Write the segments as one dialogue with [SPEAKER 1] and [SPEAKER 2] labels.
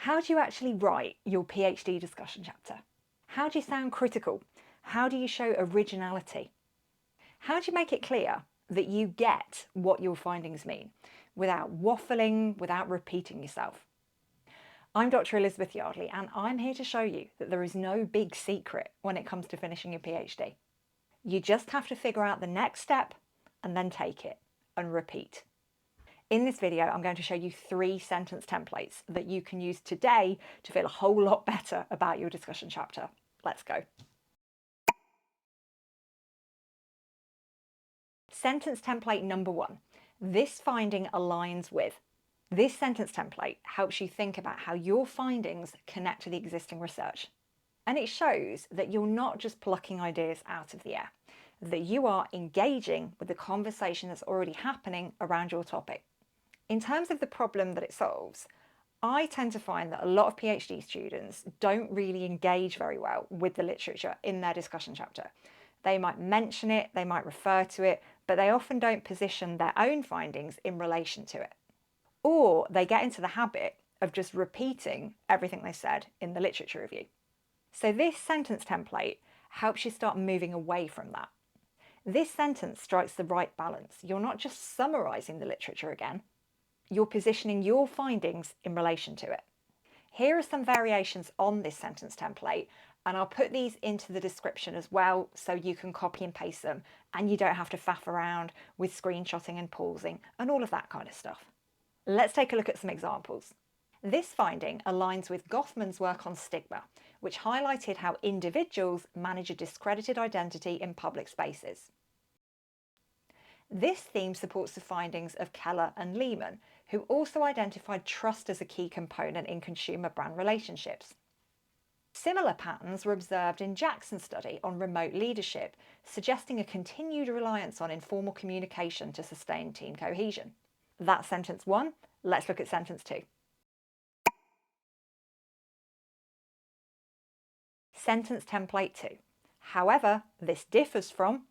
[SPEAKER 1] How do you actually write your PhD discussion chapter? How do you sound critical? How do you show originality? How do you make it clear that you get what your findings mean without waffling, without repeating yourself? I'm Dr. Elizabeth Yardley, and I'm here to show you that there is no big secret when it comes to finishing your PhD. You just have to figure out the next step and then take it and repeat. In this video, I'm going to show you 3 sentence templates that you can use today to feel a whole lot better about your discussion chapter. Let's go. Sentence template number 1. This finding aligns with. This sentence template helps you think about how your findings connect to the existing research. And it shows that you're not just plucking ideas out of the air, that you are engaging with the conversation that's already happening around your topic. In terms of the problem that it solves, I tend to find that a lot of PhD students don't really engage very well with the literature in their discussion chapter. They might mention it, they might refer to it, but they often don't position their own findings in relation to it. Or they get into the habit of just repeating everything they said in the literature review. So this sentence template helps you start moving away from that. This sentence strikes the right balance. You're not just summarising the literature again, you're positioning your findings in relation to it. Here are some variations on this sentence template, and I'll put these into the description as well so you can copy and paste them and you don't have to faff around with screenshotting and pausing and all of that kind of stuff. Let's take a look at some examples. This finding aligns with Goffman's work on stigma, which highlighted how individuals manage a discredited identity in public spaces. This theme supports the findings of Keller and Lehman, who also identified trust as a key component in consumer brand relationships. Similar patterns were observed in Jackson's study on remote leadership, suggesting a continued reliance on informal communication to sustain team cohesion. That's sentence 1. Let's look at sentence 2. Sentence template 2. However, this differs from.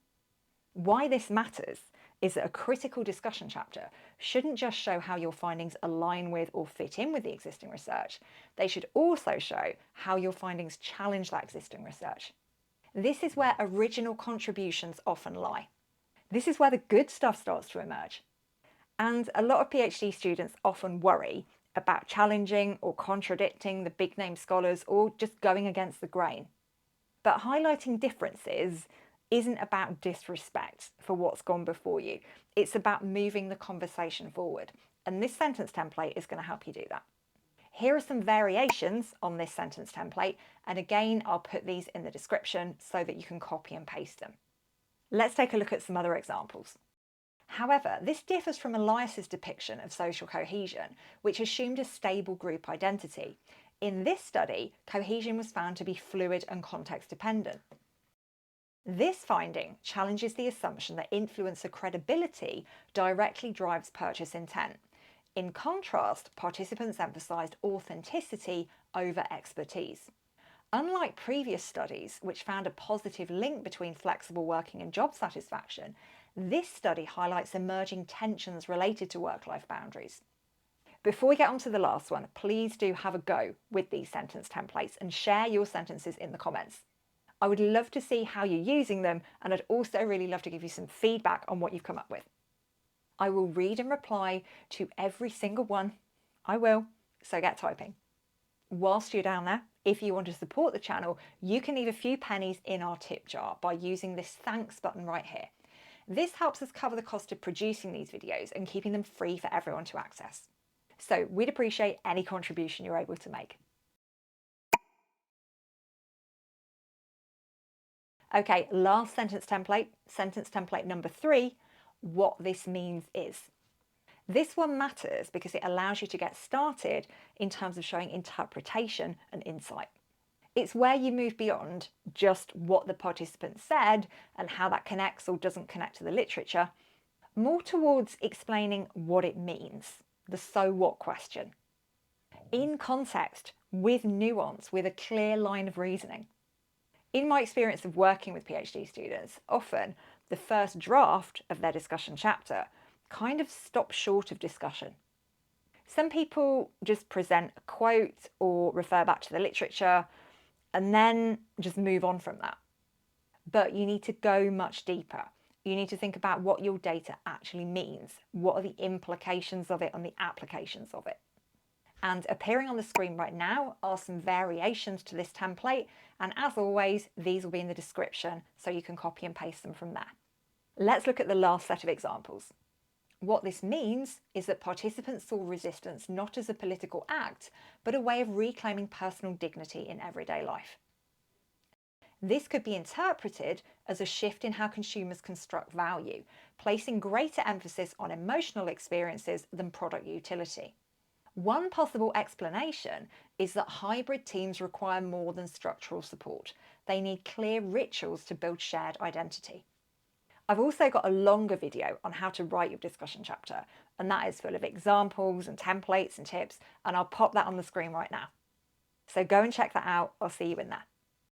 [SPEAKER 1] Why this matters is that a critical discussion chapter shouldn't just show how your findings align with or fit in with the existing research. They should also show how your findings challenge that existing research. This is where original contributions often lie. This is where the good stuff starts to emerge. And a lot of PhD students often worry about challenging or contradicting the big name scholars or just going against the grain. But highlighting differences isn't about disrespect for what's gone before you. It's about moving the conversation forward. And this sentence template is going to help you do that. Here are some variations on this sentence template. And again, I'll put these in the description so that you can copy and paste them. Let's take a look at some other examples. However, this differs from Elias's depiction of social cohesion, which assumed a stable group identity. In this study, cohesion was found to be fluid and context dependent. This finding challenges the assumption that influencer credibility directly drives purchase intent. In contrast, participants emphasised authenticity over expertise. Unlike previous studies, which found a positive link between flexible working and job satisfaction, this study highlights emerging tensions related to work-life boundaries. Before we get on to the last one, please do have a go with these sentence templates and share your sentences in the comments. I would love to see how you're using them, and I'd also really love to give you some feedback on what you've come up with. I will read and reply to every single one. I will, so get typing. Whilst you're down there, if you want to support the channel, you can leave a few pennies in our tip jar by using this thanks button right here. This helps us cover the cost of producing these videos and keeping them free for everyone to access. So we'd appreciate any contribution you're able to make. Okay, last sentence template number 3, what this means is. This one matters because it allows you to get started in terms of showing interpretation and insight. It's where you move beyond just what the participant said and how that connects or doesn't connect to the literature, more towards explaining what it means, the so what question. In context, with nuance, with a clear line of reasoning. In my experience of working with PhD students, often the first draft of their discussion chapter kind of stops short of discussion. Some people just present a quote or refer back to the literature and then just move on from that. But you need to go much deeper. You need to think about what your data actually means. What are the implications of it and the applications of it? And appearing on the screen right now are some variations to this template. And as always, these will be in the description so you can copy and paste them from there. Let's look at the last set of examples. What this means is that participants saw resistance not as a political act, but a way of reclaiming personal dignity in everyday life. This could be interpreted as a shift in how consumers construct value, placing greater emphasis on emotional experiences than product utility. One possible explanation is that hybrid teams require more than structural support. They need clear rituals to build shared identity. I've also got a longer video on how to write your discussion chapter, and that is full of examples and templates and tips, and I'll pop that on the screen right now. So go and check that out. I'll see you in there.